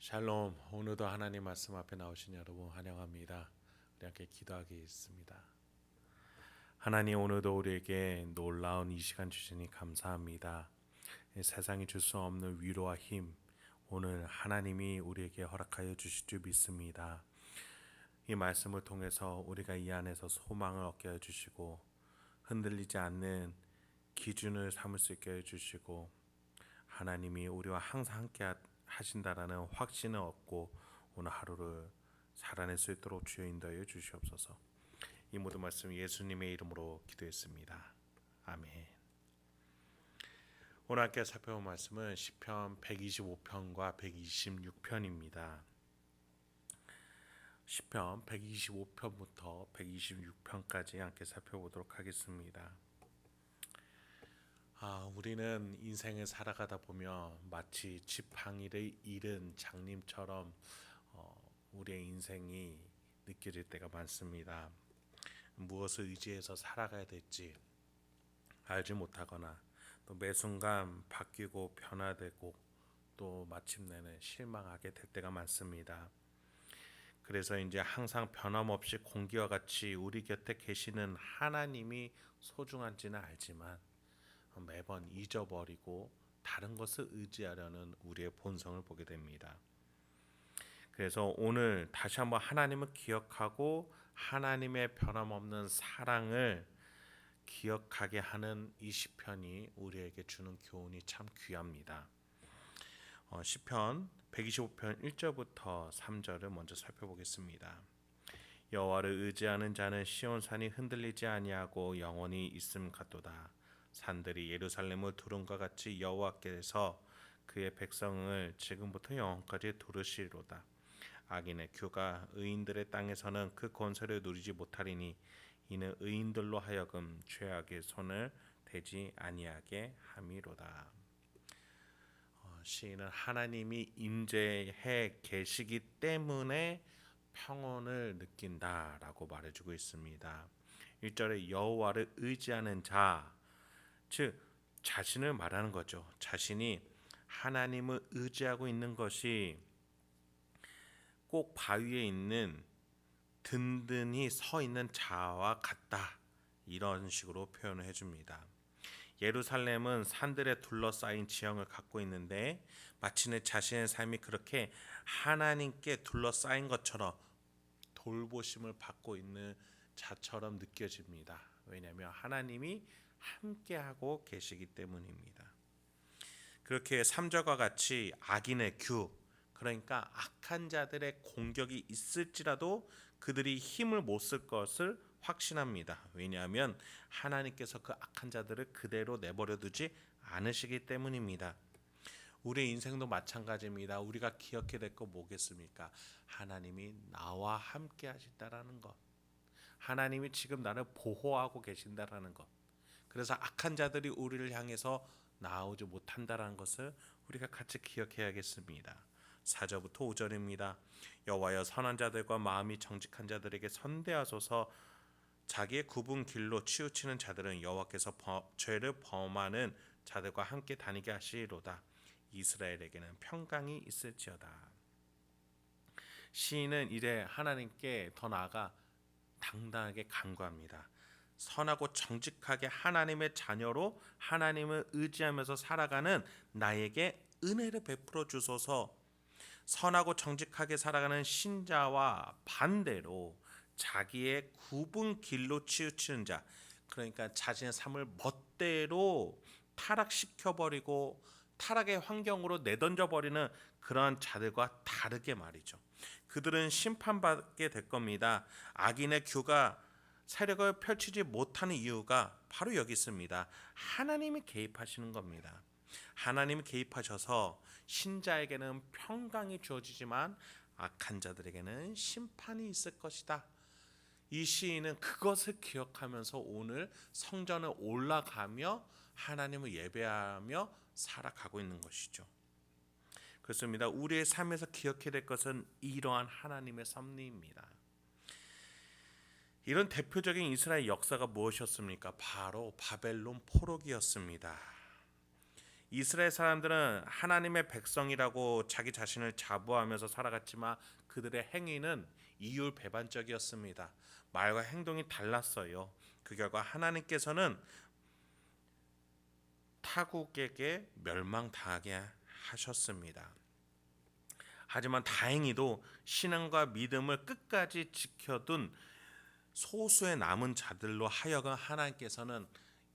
샬롬. 오늘도 하나님 말씀 앞에 나오신 여러분 환영합니다. 우리 함께 기도하겠습니다. 하나님, 오늘도 우리에게 놀라운 이 시간 주시니 감사합니다. 세상이 줄 수 없는 위로와 힘, 오늘 하나님이 우리에게 허락하여 주실 줄 믿습니다. 이 말씀을 통해서 우리가 이 안에서 소망을 얻게 해주시고 흔들리지 않는 기준을 삼을 수 있게 해주시고 하나님이 우리와 항상 함께 하신다라는 확신을 얻고 오늘 하루를 살아낼 수 있도록 주여 인도하여 주시옵소서. 이 모든 말씀 예수님의 이름으로 기도했습니다. 아멘. 오늘 함께 살펴볼 말씀은 시편 125편과 126편입니다. 시편 125편부터 126편까지 함께 살펴보도록 하겠습니다. 우리는 인생을 살아가다 보면 마치 지팡이를 잃은 장님처럼 우리의 인생이 느껴질 때가 많습니다. 무엇을 의지해서 살아가야 될지 알지 못하거나 또 매 순간 바뀌고 변화되고 또 마침내는 실망하게 될 때가 많습니다. 그래서 이제 항상 변함없이 공기와 같이 우리 곁에 계시는 하나님이 소중한지는 알지만 매번 잊어버리고 다른 것을 의지하려는 우리의 본성을 보게 됩니다. 그래서 오늘 다시 한번 하나님을 기억하고 하나님의 변함없는 사랑을 기억하게 하는 이 시편이 우리에게 주는 교훈이 참 귀합니다. 시편 125편 1절부터 3절을 먼저 살펴보겠습니다. 여호와를 의지하는 자는 시온산이 흔들리지 아니하고 영원히 있음 같도다. 산들이 예루살렘을 두름과 같이 여호와께서 그의 백성을 지금부터 영원까지 두르시리로다. 악인의 규가 의인들의 땅에서는 그 권세를 누리지 못하리니 이는 의인들로 하여금 죄악의 손을 대지 아니하게 함이로다. 시인은 하나님이 임재해 계시기 때문에 평온을 느낀다라고 말해주고 있습니다. 1절에 여호와를 의지하는 자, 즉 자신을 말하는 거죠. 자신이 하나님을 의지하고 있는 것이 꼭 바위에 있는 든든히 서 있는 자와 같다, 이런 식으로 표현을 해줍니다. 예루살렘은 산들에 둘러싸인 지형을 갖고 있는데 마치 자신의 삶이 그렇게 하나님께 둘러싸인 것처럼 돌보심을 받고 있는 자처럼 느껴집니다. 왜냐하면 하나님이 함께하고 계시기 때문입니다. 그렇게 3절과 같이 악인의 규, 그러니까 악한 자들의 공격이 있을지라도 그들이 힘을 못 쓸 것을 확신합니다. 왜냐하면 하나님께서 그 악한 자들을 그대로 내버려 두지 않으시기 때문입니다. 우리의 인생도 마찬가지입니다. 우리가 기억해야 될 거 뭐겠습니까? 하나님이 나와 함께 하신다라는 것, 하나님이 지금 나를 보호하고 계신다라는 것, 그래서 악한 자들이 우리를 향해서 나오지 못한다라는 것을 우리가 같이 기억해야겠습니다. 4절부터 5절입니다. 여호와여, 선한 자들과 마음이 정직한 자들에게 선대하소서. 자기의 굽은 길로 치우치는 자들은 여호와께서 죄를 범하는 자들과 함께 다니게 하시리로다. 이스라엘에게는 평강이 있을지어다. 시인은 이래 하나님께 더 나아가 당당하게 간구합니다. 선하고 정직하게 하나님의 자녀로 하나님을 의지하면서 살아가는 나에게 은혜를 베풀어 주소서. 선하고 정직하게 살아가는 신자와 반대로 자기의 굽은 길로 치우치는 자, 그러니까 자신의 삶을 멋대로 타락시켜버리고 타락의 환경으로 내던져버리는 그러한 자들과 다르게 말이죠. 그들은 심판받게 될 겁니다. 악인의 규가 세력을 펼치지 못하는 이유가 바로 여기 있습니다. 하나님이 개입하시는 겁니다. 하나님이 개입하셔서 신자에게는 평강이 주어지지만 악한 자들에게는 심판이 있을 것이다. 이 시인은 그것을 기억하면서 오늘 성전에 올라가며 하나님을 예배하며 살아가고 있는 것이죠. 그렇습니다. 우리의 삶에서 기억해야 될 것은 이러한 하나님의 섭리입니다. 이런 대표적인 이스라엘 역사가 무엇이었습니까? 바로 바벨론 포로기였습니다. 이스라엘 사람들은 하나님의 백성이라고 자기 자신을 자부하면서 살아갔지만 그들의 행위는 이율배반적이었습니다. 말과 행동이 달랐어요. 그 결과 하나님께서는 타국에게 멸망당하게 하셨습니다. 하지만 다행히도 신앙과 믿음을 끝까지 지켜둔 소수의 남은 자들로 하여금 하나님께서는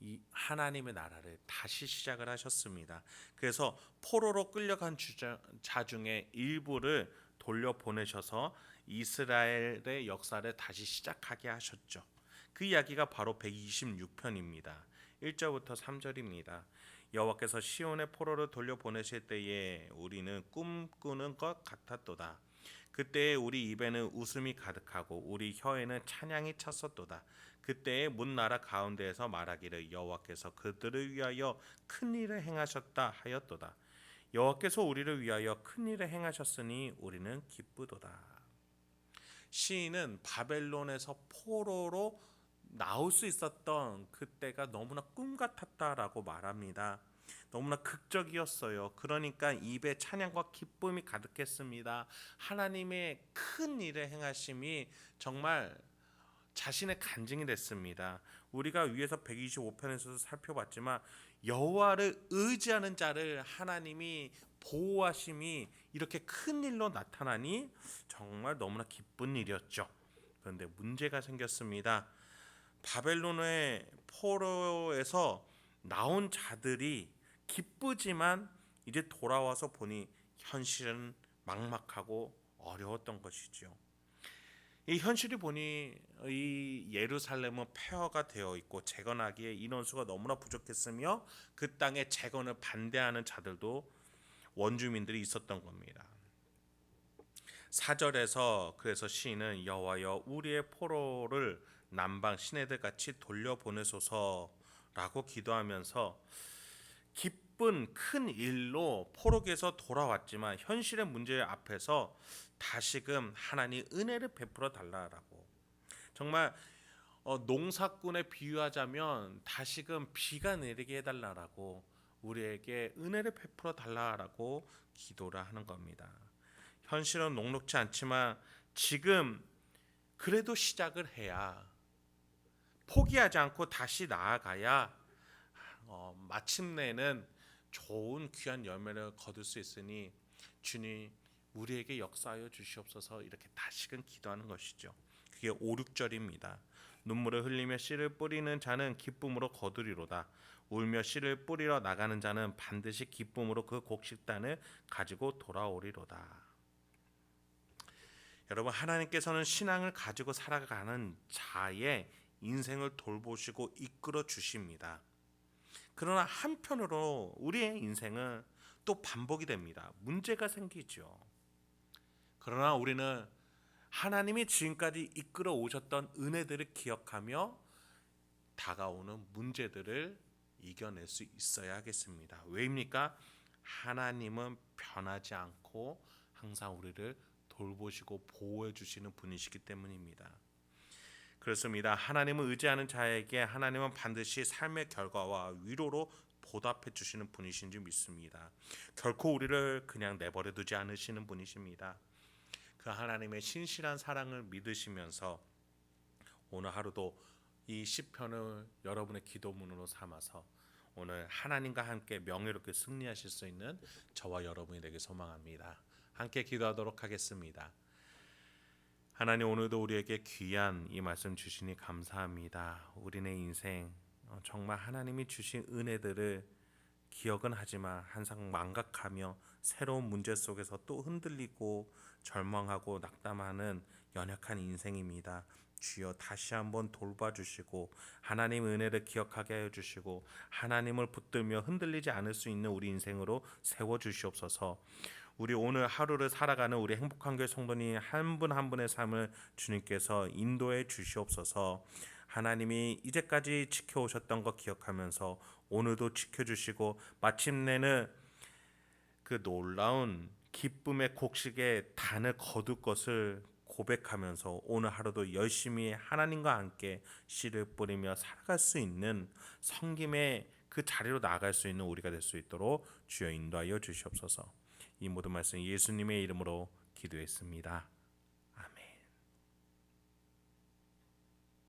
이 하나님의 나라를 다시 시작을 하셨습니다. 그래서 포로로 끌려간 자 중에 일부를 돌려보내셔서 이스라엘의 역사를 다시 시작하게 하셨죠. 그 이야기가 바로 126편입니다. 1절부터 3절입니다. 여호와께서 시온의 포로를 돌려보내실 때에 우리는 꿈꾸는 것 같았도다. 그때에 우리 입에는 웃음이 가득하고 우리 혀에는 찬양이 찼었도다. 그때에 문 나라 가운데에서 말하기를 여호와께서 그들을 위하여 큰 일을 행하셨다 하였도다. 여호와께서 우리를 위하여 큰 일을 행하셨으니 우리는 기쁘도다. 시인은 바벨론에서 포로로 나올 수 있었던 그때가 너무나 꿈 같았다라고 말합니다. 너무나 극적이었어요. 그러니까 입에 찬양과 기쁨이 가득했습니다. 하나님의 큰 일을 행하심이 정말 자신의 간증이 됐습니다. 우리가 위에서 125편에서도 살펴봤지만 여호와를 의지하는 자를 하나님이 보호하심이 이렇게 큰 일로 나타나니 정말 너무나 기쁜 일이었죠. 그런데 문제가 생겼습니다. 바벨론의 포로에서 나온 자들이 기쁘지만 이제 돌아와서 보니 현실은 막막하고 어려웠던 것이죠. 이 현실이 보니 이 예루살렘은 폐허가 되어 있고 재건하기에 인원수가 너무나 부족했으며 그 땅의 재건을 반대하는 자들도 원주민들이 있었던 겁니다. 4절에서 그래서 시인은 여호와여 우리의 포로를 남방 시내들 같이 돌려보내소서라고 기도하면서 기쁜 큰 일로 포로에서 돌아왔지만 현실의 문제 앞에서 다시금 하나님 은혜를 베풀어 달라라고 정말 농사꾼에 비유하자면 다시금 비가 내리게 해달라라고 우리에게 은혜를 베풀어 달라라고 기도를 하는 겁니다. 현실은 녹록지 않지만 지금 그래도 시작을 해야 포기하지 않고 다시 나아가야 마침내는 좋은 귀한 열매를 거둘 수 있으니 주님 우리에게 역사하여 주시옵소서 이렇게 다시금 기도하는 것이죠. 그게 5, 6절입니다. 눈물을 흘리며 씨를 뿌리는 자는 기쁨으로 거두리로다. 울며 씨를 뿌리러 나가는 자는 반드시 기쁨으로 그 곡식단을 가지고 돌아오리로다. 여러분 하나님께서는 신앙을 가지고 살아가는 자의 인생을 돌보시고 이끌어 주십니다. 그러나 한편으로 우리의 인생은 또 반복이 됩니다. 문제가 생기죠. 그러나 우리는 하나님이 지금까지 이끌어 오셨던 은혜들을 기억하며 다가오는 문제들을 이겨낼 수 있어야 하겠습니다. 왜입니까? 하나님은 변하지 않고 항상 우리를 돌보시고 보호해 주시는 분이시기 때문입니다. 그렇습니다. 하나님을 의지하는 자에게 하나님은 반드시 삶의 결과와 위로로 보답해 주시는 분이신 줄 믿습니다. 결코 우리를 그냥 내버려 두지 않으시는 분이십니다. 그 하나님의 신실한 사랑을 믿으시면서 오늘 하루도 이 시편을 여러분의 기도문으로 삼아서 오늘 하나님과 함께 명예롭게 승리하실 수 있는 저와 여러분이 되길 소망합니다. 함께 기도하도록 하겠습니다. 하나님 오늘도 우리에게 귀한 이 말씀 주시니 감사합니다. 우리네 인생 정말 하나님이 주신 은혜들을 기억은 하지만 항상 망각하며 새로운 문제 속에서 또 흔들리고 절망하고 낙담하는 연약한 인생입니다. 주여 다시 한번 돌봐주시고 하나님 은혜를 기억하게 하여 주시고 하나님을 붙들며 흔들리지 않을 수 있는 우리 인생으로 세워주시옵소서. 우리 오늘 하루를 살아가는 우리 행복한 교회 성도님 한 분 한 분의 삶을 주님께서 인도해 주시옵소서. 하나님이 이제까지 지켜오셨던 것 기억하면서 오늘도 지켜주시고 마침내는 그 놀라운 기쁨의 곡식의 단을 거둘 것을 고백하면서 오늘 하루도 열심히 하나님과 함께 씨를 뿌리며 살아갈 수 있는 섬김의 그 자리로 나아갈 수 있는 우리가 될 수 있도록 주여 인도하여 주시옵소서. 이 모든 말씀 예수님의 이름으로 기도했습니다.